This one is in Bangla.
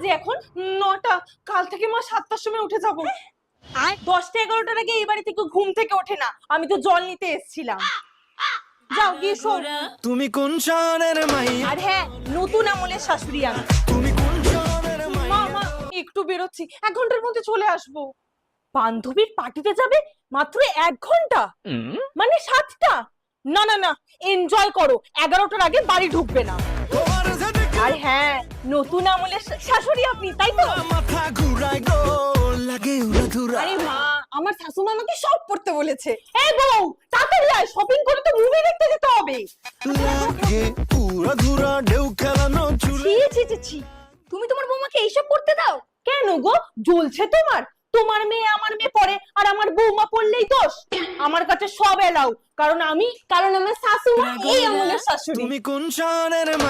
বাজে এখন? 9টা। কাল থেকে মা 7টার সময় উঠে যাব। আর 10টা 11টার আগে এই বাড়ি থেকে ঘুম থেকে ওঠে না। আমি তো জল নিতে এসেছিলাম। যাও গিয়ে শো। তুমি কোন শহরের মাইয়া? আর হ্যাঁ, নতুন আমলের শাশুড়ি আমি। তুমি কোন শহরের মাইয়া? মা একটু বেরোচ্ছি, 1 ঘন্টার মধ্যে চলে আসবো। বান্ধবীর পার্টিতে যাবে মাত্র 1 ঘন্টা, মানে 7টা। না না না, এনজয় করো, 11টার আগে বাড়ি ঢুকবে না। তোমার সাথে আর হ্যাঁ, নতুন আমলের শাশুড়ি আপনি, তাই তো? মাথা ঘুরায় গো, লাগে উড়াধুরা। আরে মা, আমার শাশুমা আমাকে সব পড়তে বলেছে। এই বউ, তাড়াতাড়ি আয়, শপিং করে তো মুভি দেখতে যেতে হবে। লাগে উড়াধুরা, ঢেউ খেলানো চুলে। ছি ছি ছি ছি, তুমি তোমার বৌমাকে এইসব পড়তে দাও কেন গো? জ্বলছে তোমার? তোমার মেয়ে আমার মেয়ে পড়ে, আর আমার বৌমা পড়লেই দোষ? আমার কাছে সব এলাও, কারণ আমার শাশুমা এই আমলের শাশুড়ি। তুমি কোন শহরের মাইয়া?